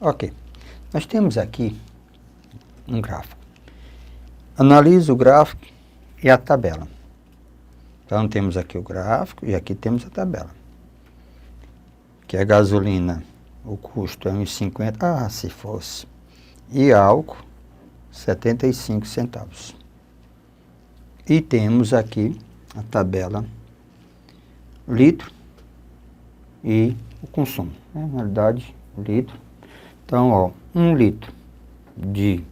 Ok, nós temos aqui um gráfico. Analise o gráfico e a tabela. Então temos aqui o gráfico e aqui temos a tabela. Que a gasolina, o custo é 1,50, se fosse. E álcool, 75 centavos. E temos aqui a tabela litro e o consumo. Na realidade, litro. Então, ó, 1 litro de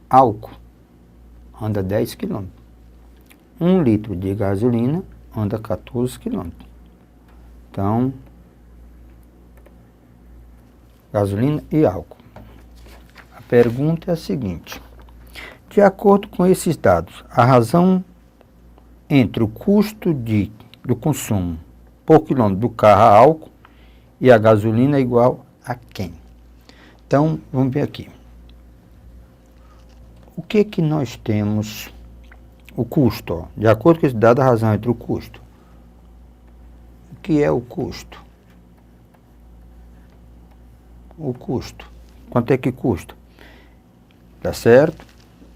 álcool anda 10 km. 1 litro de gasolina anda 14 km. Então, gasolina e álcool. A pergunta é a seguinte: de acordo com esses dados, a razão entre o custo do consumo por quilômetro do carro a álcool e a gasolina é igual a quem? Então, vamos ver aqui. O que nós temos? O custo, ó. De acordo com esse dado, a razão entre o custo. O que é o custo? O custo. Quanto é que custa? Tá certo?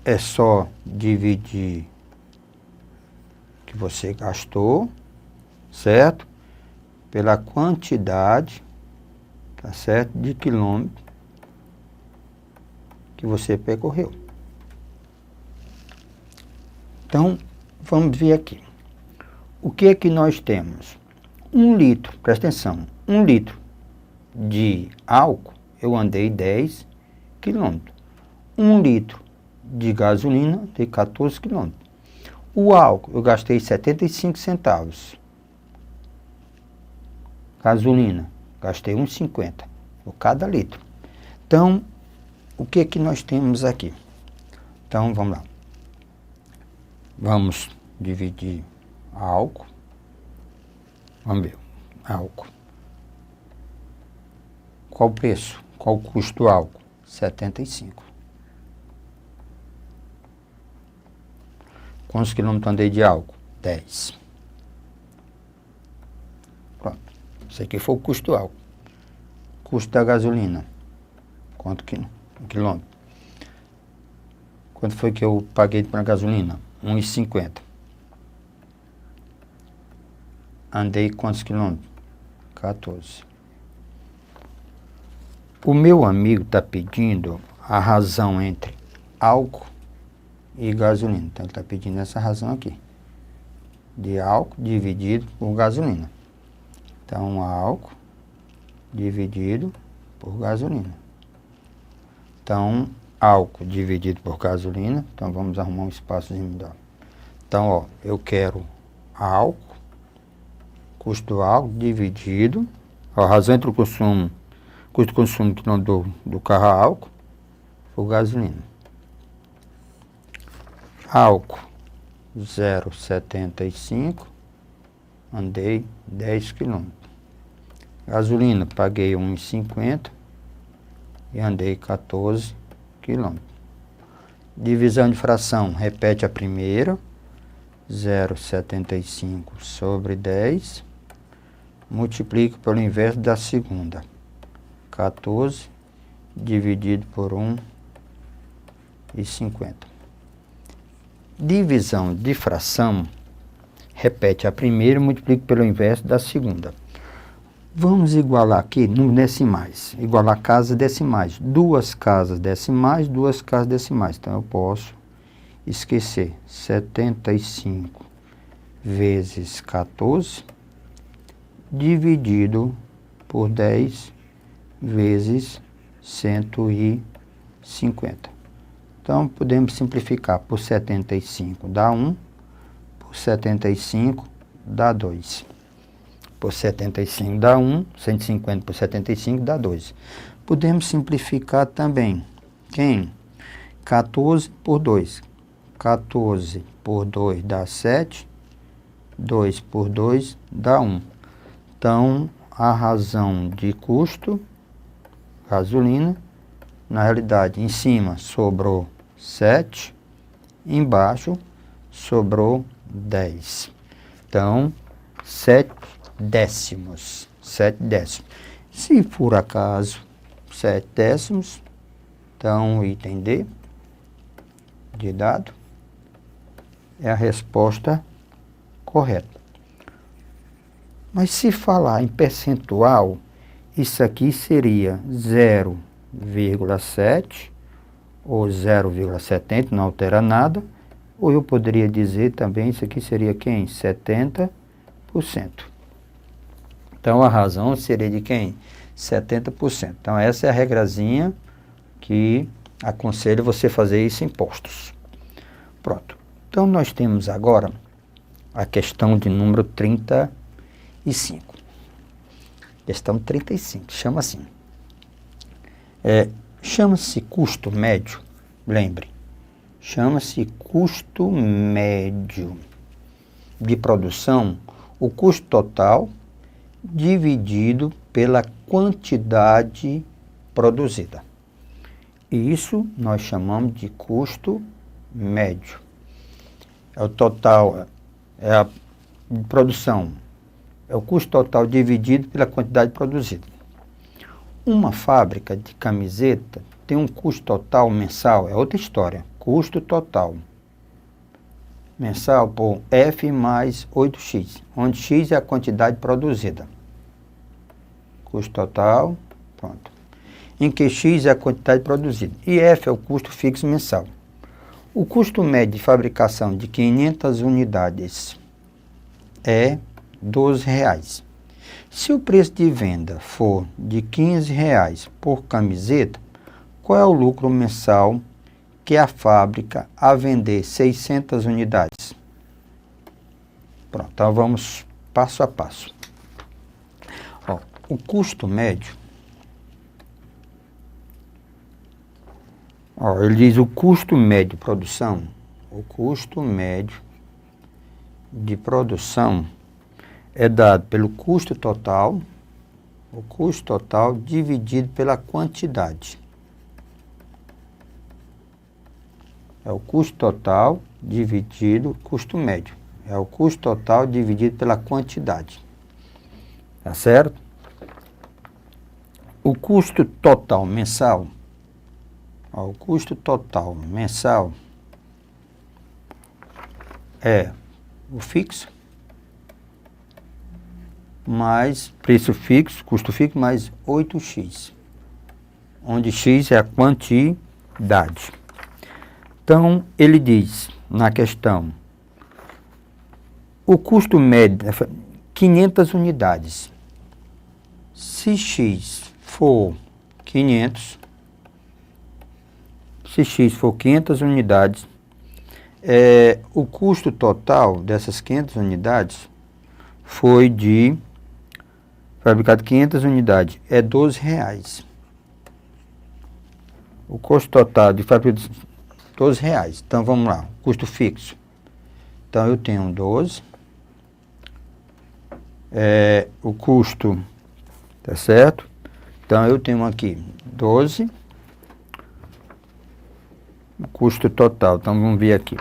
É só dividir o que você gastou, certo? Pela quantidade, tá certo? De quilômetros que você percorreu. Então, vamos ver aqui. O que nós temos? 1 litro, presta atenção, 1 litro de álcool, eu andei 10 quilômetros. 1 litro de gasolina, andei 14 quilômetros. O álcool, eu gastei 75 centavos. Gasolina, gastei 1,50 por cada litro. Então, o que nós temos aqui? Então, vamos lá. Vamos dividir álcool. Vamos ver. Álcool. Qual o preço? Qual o custo do álcool? 75. Quantos quilômetros andei de álcool? 10. Pronto. Isso aqui foi o custo do álcool. Custo da gasolina. Quanto quilômetro? Quanto foi que eu paguei para a gasolina? 1,50. Andei quantos quilômetros? 14. O meu amigo está pedindo a razão entre álcool e gasolina. Então, ele está pedindo essa razão aqui. De álcool dividido por gasolina. Então, álcool dividido por gasolina. Então, álcool dividido por gasolina. Então, vamos arrumar um espaçozinho melhor. Então, ó, eu quero álcool, custo do álcool dividido, a razão entre o consumo, custo de consumo do carro a álcool, por gasolina. Álcool, 0,75, andei 10 km. Gasolina, paguei 1,50 e andei 14 km. Divisão de fração, repete a primeira, 0,75 sobre 10, multiplica pelo inverso da segunda, 14 dividido por 1,50. Divisão de fração, repete a primeira e multiplica pelo inverso da segunda. Vamos igualar aqui nos decimais, igualar casas decimais, 2 casas decimais, 2 casas decimais. Então, eu posso esquecer 75 vezes 14 dividido por 10 vezes 150. Então, podemos simplificar por 75 dá 1, por 75 dá 2. Por 75 dá 1, 150 por 75 dá 2. Podemos simplificar também. Quem? 14 por 2. 14 por 2 dá 7. 2 por 2 dá 1. Então, a razão de custo, gasolina, na realidade, em cima sobrou 7, embaixo sobrou 10. Então, 7 décimos. 7 décimos. Se por acaso 7 décimos. Então, item D de dado é a resposta correta. Mas se falar em percentual, isso aqui seria 0,7 ou 0,70, não altera nada. Ou eu poderia dizer também, isso aqui seria quem? 70%. Então, a razão seria de quem? 70%. Então, essa é a regrazinha que aconselho você fazer isso em postos. Pronto. Então, nós temos agora a questão de número 35. Questão 35, chama assim. Chama-se custo médio, lembre, chama-se custo médio de produção, o custo total dividido pela quantidade produzida. E isso nós chamamos de custo médio. É o total, é a produção, é o custo total dividido pela quantidade produzida. Uma fábrica de camiseta tem um custo total mensal, é outra história, custo total mensal por F mais 8x, onde x é a quantidade produzida. Custo total, pronto. Em que x é a quantidade produzida e F é o custo fixo mensal. O custo médio de fabricação de 500 unidades é R$12. Se o preço de venda for de R$15 por camiseta, qual é o lucro mensal que a fábrica a vender 600 unidades? Pronto, então vamos passo a passo. Ó, o custo médio, ó, ele diz o custo médio de produção, o custo médio de produção é dado pelo custo total, o custo total dividido pela quantidade. É o custo total dividido, custo médio. É o custo total dividido pela quantidade. Tá certo? O custo total mensal, ó, o custo total mensal é o fixo, mais preço fixo, custo fixo, mais 8x, onde x é a quantidade. Então, ele diz na questão, o custo médio, 500 unidades. Se x for 500, se x for 500 unidades, o custo total dessas 500 unidades foi de fabricado 500 unidades, é R$12. O custo total de fabricação, R$12. Então, vamos lá, custo fixo. Então, eu tenho 12. O custo, tá certo? Então, eu tenho aqui 12. O custo total, então, vamos ver aqui.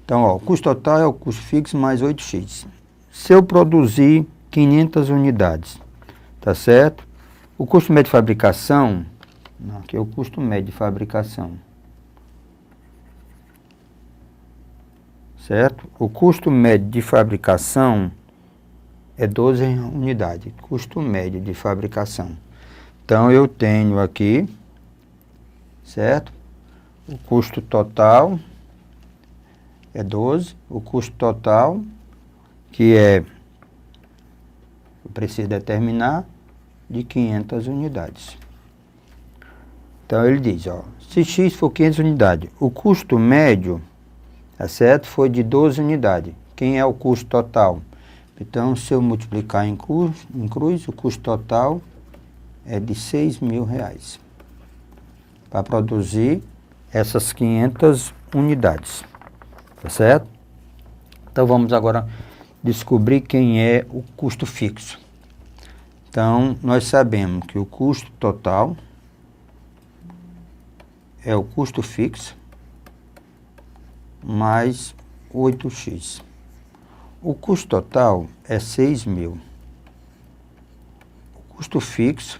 Então, ó, o custo total é o custo fixo mais 8x. Se eu produzir 500 unidades, tá certo? O custo médio de fabricação, não, aqui é o custo médio de fabricação, certo? O custo médio de fabricação é 12 unidades, custo médio de fabricação. Então, eu tenho aqui, certo? O custo total é 12, o custo total, que é, eu preciso determinar, de 500 unidades. Então, ele diz, ó, se x for 500 unidades, o custo médio, tá certo, foi de 12 unidades. Quem é o custo total? Então, se eu multiplicar em cruz, o custo total é de R$6.000 para produzir essas 500 unidades, tá certo? Então, vamos agora descobrir quem é o custo fixo. Então, nós sabemos que o custo total é o custo fixo mais 8x. O custo total é 6.000. O custo fixo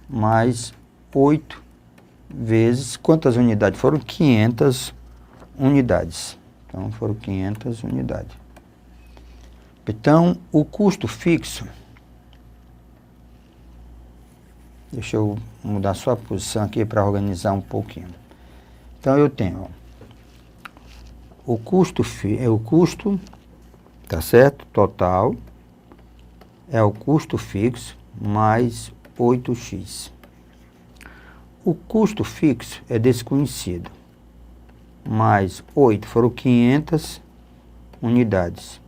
mais 8 vezes, quantas unidades? Foram 500 unidades. Então, foram 500 unidades. Então, o custo fixo, deixa eu mudar sua posição aqui para organizar um pouquinho. Então, eu tenho o custo, tá certo? Total, é o custo fixo mais 8x. O custo fixo é desconhecido, mais 8, foram 500 unidades,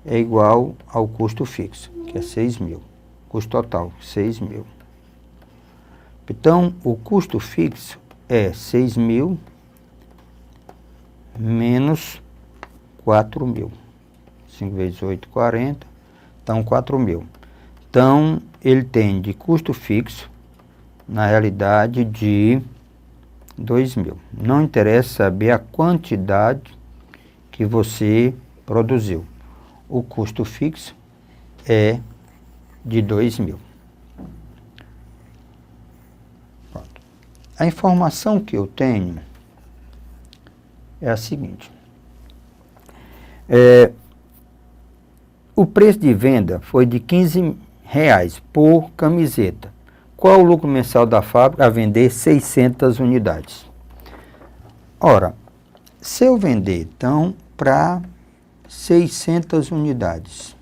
é igual ao custo fixo, que é 6.000. Custo total, 6.000. Então, o custo fixo é 6.000 menos 4.000. 5 vezes 8, 40. Então, 4.000. Então, ele tem de custo fixo, na realidade, de 2.000. Não interessa saber a quantidade que você produziu. O custo fixo é de 2.000. A informação que eu tenho é a seguinte. O preço de venda foi de R$15 por camiseta. Qual o lucro mensal da fábrica a vender 600 unidades? Ora, se eu vender, então, para 600 unidades,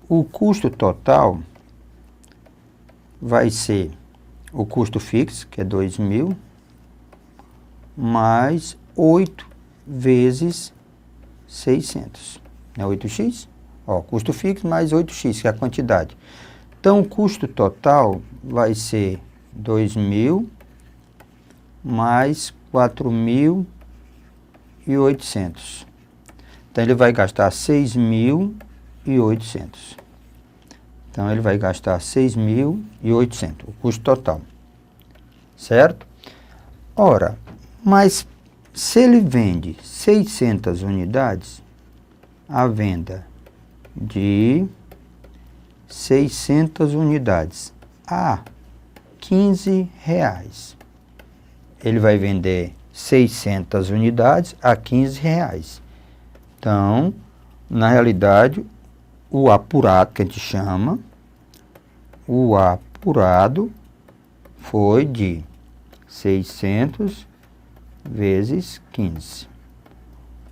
o custo total vai ser o custo fixo, que é 2.000, mais 8 vezes 600. Não é 8x? Ó, custo fixo mais 8x, que é a quantidade. Então, o custo total vai ser 2.000 mais 4.800. Então, ele vai gastar 6.800. Então, ele vai gastar 6.800, o custo total. Certo? Ora, mas se ele vende 600 unidades, a venda de 600 unidades a R$15. Ele vai vender 600 unidades a R$15. Então, na realidade, o apurado, que a gente chama, o apurado foi de 600 vezes 15.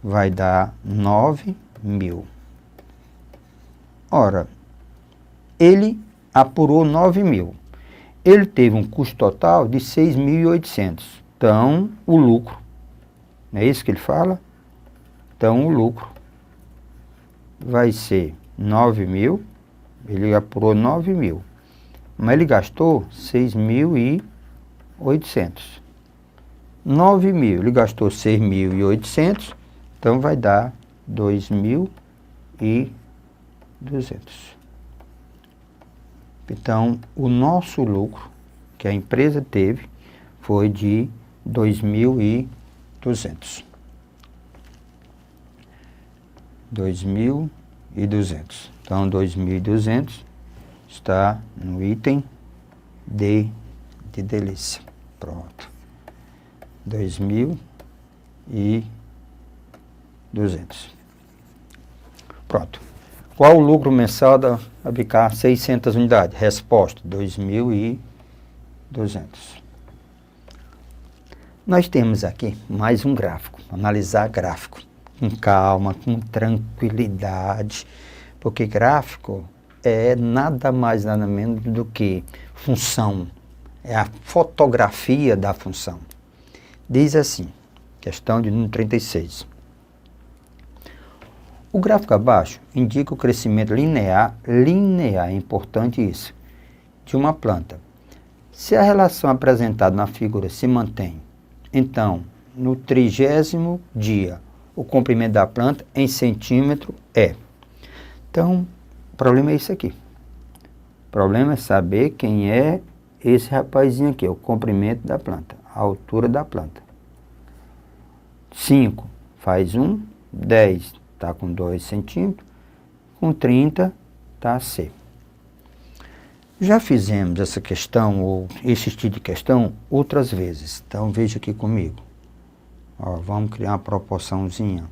Vai dar 9.000. Ora, ele apurou 9.000. Ele teve um custo total de 6.800. Então, o lucro, não é isso que ele fala? Então, o lucro vai ser 9.000. Ele apurou 9.000. Mas ele gastou 6.800. 9.000, ele gastou 6.800. Então, vai dar 2.200. Então, o nosso lucro que a empresa teve foi de 2.200. 2.200. Então, 2.200 está no item D de delícia. Pronto. 2.200. Pronto. Qual o lucro mensal da fabricar 600 unidades? Resposta, 2.200. Nós temos aqui mais um gráfico. Analisar gráfico com calma, com tranquilidade, porque gráfico é nada mais, nada menos do que função. É a fotografia da função. Diz assim, questão de número 36. O gráfico abaixo indica o crescimento linear, é importante isso, de uma planta. Se a relação apresentada na figura se mantém, então, no 30º dia, o comprimento da planta em centímetro é. Então, o problema é isso aqui. O problema é saber quem é esse rapazinho aqui, o comprimento da planta, a altura da planta. 5 faz 1, 10 está com 2 centímetros, com 30 está C. Já fizemos essa questão, ou esse tipo de questão, outras vezes. Então, veja aqui comigo. Ó, vamos criar uma proporçãozinha.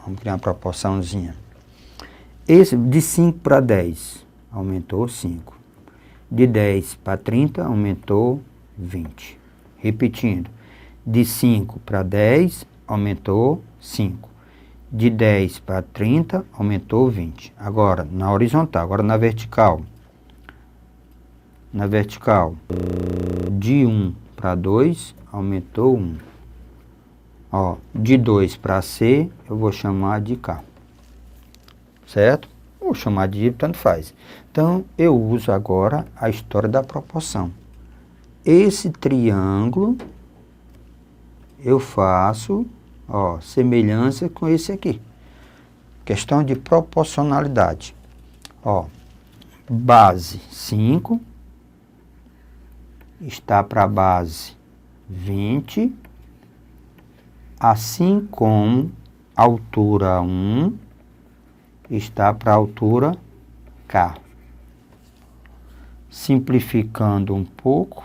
Vamos criar uma proporçãozinha. Esse de 5 para 10, aumentou 5. De 10 para 30, aumentou 20. Repetindo, de 5 para 10, aumentou 5. De 10 para 30, aumentou 20. Agora, na horizontal, agora na vertical. Na vertical, de 1 para 2, aumentou 1. Ó, de 2 para C, eu vou chamar de K. Certo? Vou chamar de Y, tanto faz. Então, eu uso agora a história da proporção. Esse triângulo, eu faço, ó, semelhança com esse aqui. Questão de proporcionalidade. Ó, base 5 está para a base 20, assim como altura 1 está para a altura K. Simplificando um pouco,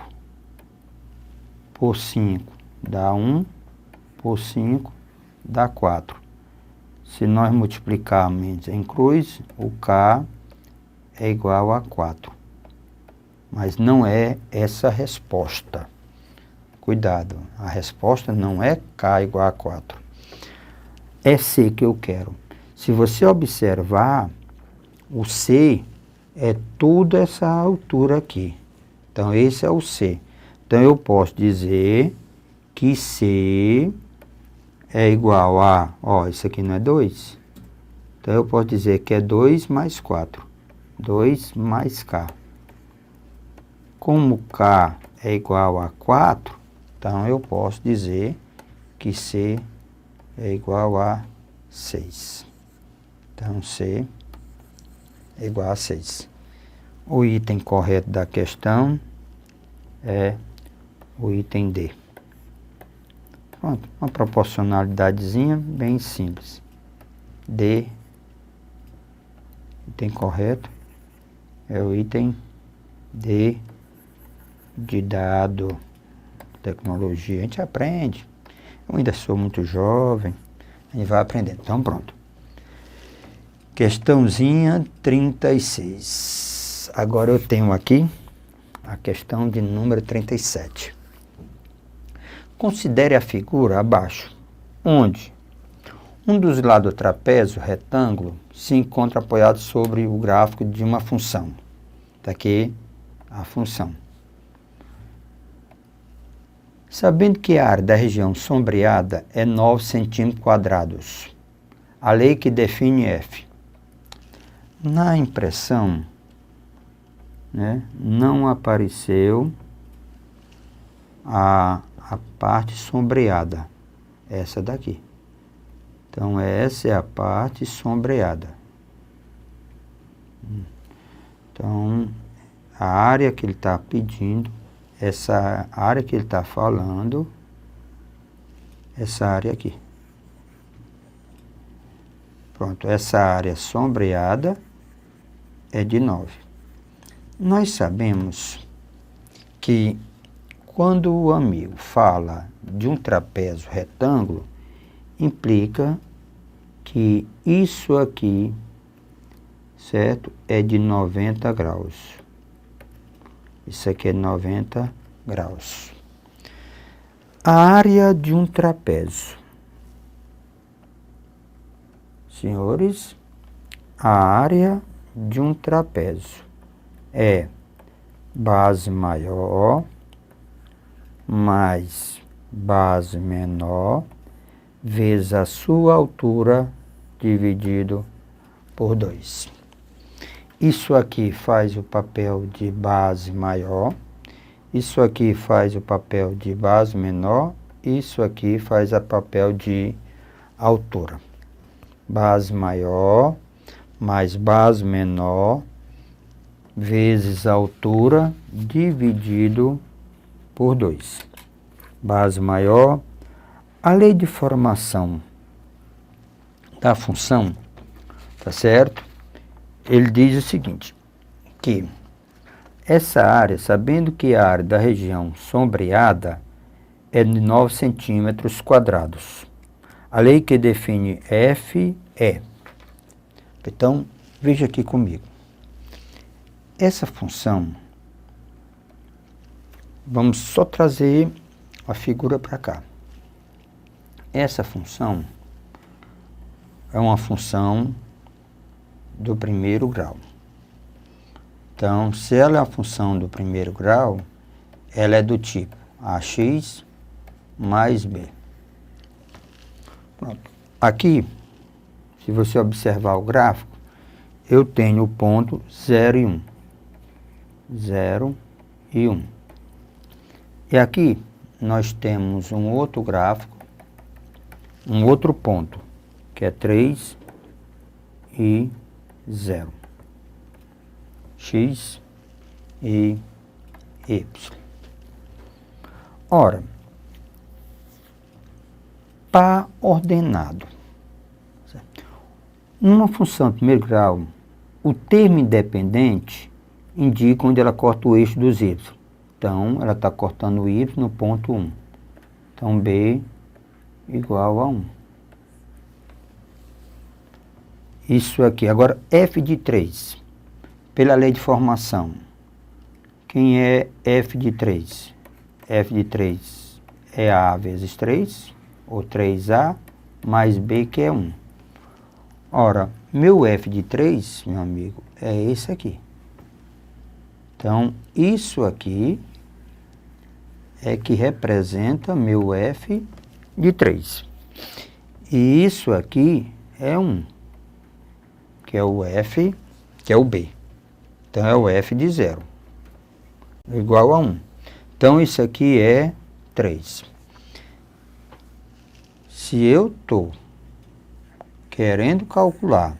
por 5 dá 1, por 5 dá 4. Se nós multiplicarmos em cruz, o K é igual a 4. Mas não é essa a resposta. Cuidado, a resposta não é K igual a 4. É C que eu quero. Se você observar, o C é toda essa altura aqui. Então, esse é o C. Então, eu posso dizer que C é igual a... Ó, isso aqui não é 2. Então, eu posso dizer que é 2 mais 4. 2 mais K. Como K é igual a 4, então eu posso dizer que C é igual a 6. Então, C é igual a 6. O item correto da questão é o item D. Pronto, uma proporcionalidadezinha bem simples. D, item correto, é o item D de dado. Tecnologia, a gente aprende. Eu ainda sou muito jovem, a gente vai aprendendo. Então, pronto. Questãozinha 36. Agora eu tenho aqui a questão de número 37. Considere a figura abaixo, onde um dos lados do trapézio retângulo se encontra apoiado sobre o gráfico de uma função. Está aqui a função. Sabendo que a área da região sombreada é 9 centímetros quadrados, a lei que define F. Na impressão, né, não apareceu a parte sombreada, essa daqui. Então, essa é a parte sombreada. Então, a área que ele está pedindo, essa área que ele está falando, essa área aqui. Pronto, essa área sombreada é de 9. Nós sabemos que quando o amigo fala de um trapézio retângulo, implica que isso aqui, certo, é de 90 graus. Isso aqui é 90 graus. A área de um trapézio. Senhores, a área de um trapézio é base maior mais base menor vezes a sua altura dividido por 2. Isso aqui faz o papel de base maior, isso aqui faz o papel de base menor, isso aqui faz o papel de altura. Base maior mais base menor vezes a altura dividido por 2. Base maior. A lei de formação da função, tá certo? ele diz o seguinte, que essa área, sabendo que a área da região sombreada é de 9 centímetros quadrados. A lei que define F é... Então, veja aqui comigo. Essa função, vamos só trazer a figura para cá. Essa função é uma função do primeiro grau. Então, se ela é uma função do primeiro grau, ela é do tipo ax mais b. Pronto. Aqui, se você observar o gráfico, eu tenho o ponto 0 e 1. 0 e 1. E aqui nós temos um outro gráfico, um outro ponto, que é 3 e 0. X e y. Ora, par ordenado. Numa função de primeiro grau, o termo independente indica onde ela corta o eixo dos y. Então, ela está cortando o y no ponto 1. Então, b igual a 1. Isso aqui. Agora, f de 3. Pela lei de formação. Quem é f de 3? F de 3 é a vezes 3, ou 3a, mais b, que é 1. Ora, meu f de 3, meu amigo, é esse aqui. Então, isso aqui é que representa meu f de 3. E isso aqui é 1, que é o f, que é o b. Então, é o f de 0, igual a 1. Então, isso aqui é 3. Se eu estou querendo calcular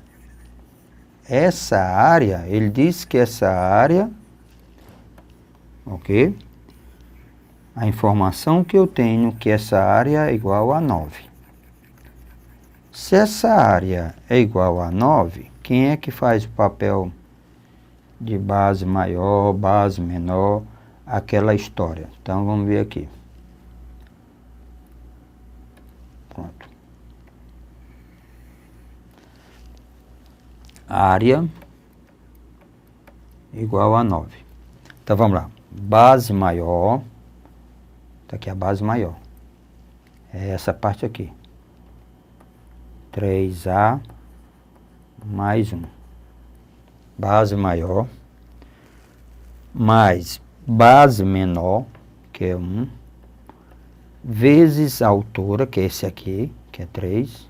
essa área, ele diz que essa área, ok? A informação que eu tenho que essa área é igual a 9. Se essa área é igual a 9, quem é que faz o papel de base maior, base menor, aquela história? Então, vamos ver aqui. Pronto. Área igual a 9. Então, vamos lá. Base maior. Está aqui a base maior. É essa parte aqui. 3A mais 1. Base maior. Mais base menor, que é 1. Vezes a altura, que é esse aqui, que é 3.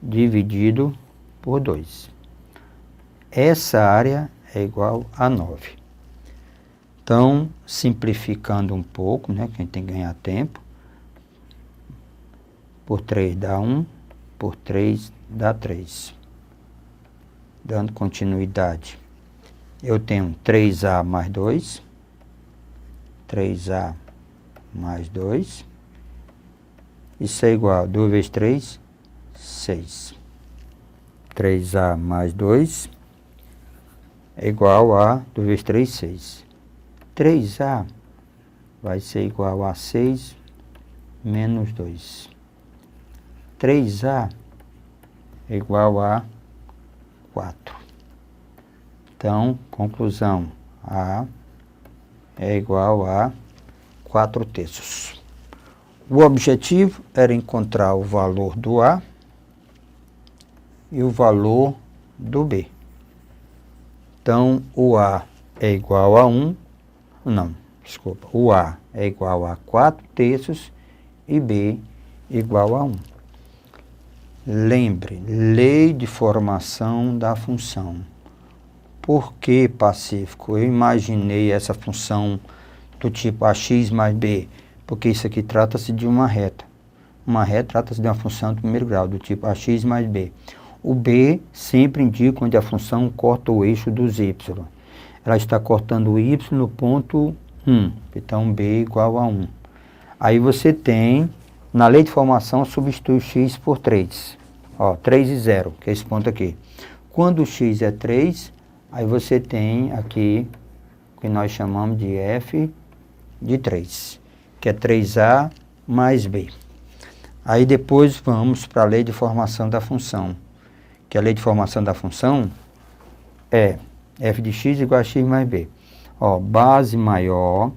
Dividido por 2. Essa área é igual a 9. Então, simplificando um pouco, né, que a gente tem que ganhar tempo, por 3 dá 1, por 3 dá 3. Dando continuidade, eu tenho 3A mais 2, 3A mais 2, isso é igual a 2 vezes 3, 6. 3A mais 2 é igual a 2 vezes 3, 6. 3A vai ser igual a 6 menos 2. 3A é igual a 4. Então, conclusão, A é igual a 4/3. O objetivo era encontrar o valor do A e o valor do B. Então, o A é igual a 1, não, desculpa, o A é igual a 4/3 e B igual a 1. Lembre, lei de formação da função. Por que, Pacífico, eu imaginei essa função do tipo ax mais b? Porque isso aqui trata-se de uma reta. Uma reta trata-se de uma função do primeiro grau, do tipo ax mais b. O b sempre indica onde a função corta o eixo dos y. Ela está cortando o y no ponto 1. Então, b igual a 1. Aí você tem, na lei de formação, substitui x por 3. Ó, 3 e 0, que é esse ponto aqui. Quando o x é 3, aí você tem aqui o que nós chamamos de f de 3, que é 3a mais b. Aí depois vamos para a lei de formação da função, que a lei de formação da função é f de x igual a x mais b. Ó, base maior,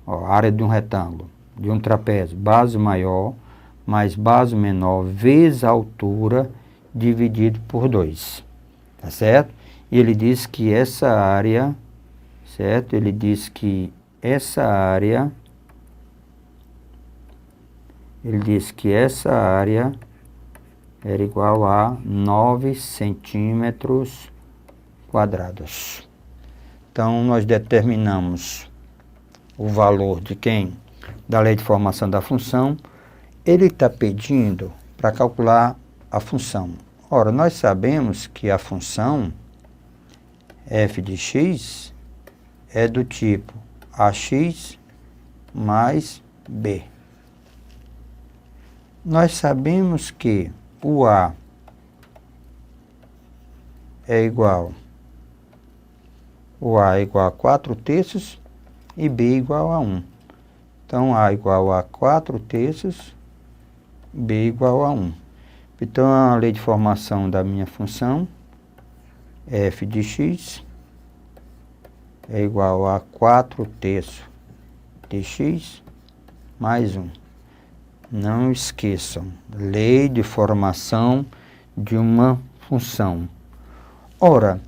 ó, área de um retângulo, de um trapézio, base maior mais base menor vezes a altura dividido por 2, tá certo? E ele diz que essa área, certo? Ele diz que essa área era igual a 9 centímetros quadrados. Então, nós determinamos o valor de quem? Da lei de formação da função. Ele está pedindo para calcular a função. Ora, nós sabemos que a função f de x é do tipo ax mais b. Nós sabemos que o a é igual a 4/3 e b igual a 1. Então, a igual a 4/3, b igual a 1. Então, a lei de formação da minha função, f de x, é igual a 4/3 de x mais 1. Não esqueçam, lei de formação de uma função. Ora,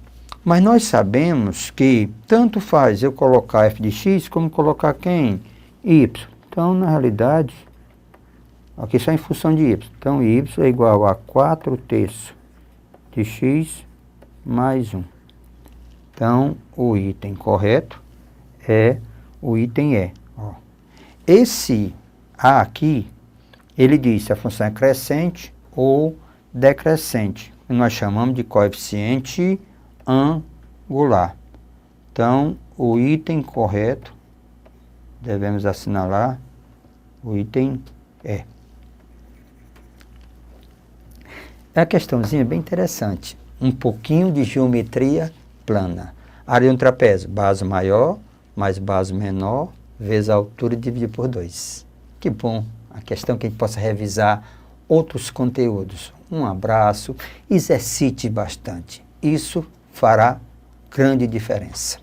mas nós sabemos que tanto faz eu colocar f de x como colocar quem? Y. Então, na realidade, aqui só em função de y. Então, y é igual a 4/3 de x mais 1. Então, o item correto é o item E. Ó. Esse A aqui, ele diz se a função é crescente ou decrescente. Que nós chamamos de coeficiente angular. Então, o item correto, devemos assinalar o item E. É uma questãozinha bem interessante. Um pouquinho de geometria plana. Área de um trapézio, base maior mais base menor, vezes a altura dividido por 2. Que bom a questão que a gente possa revisar outros conteúdos. Um abraço, exercite bastante. Isso fará grande diferença.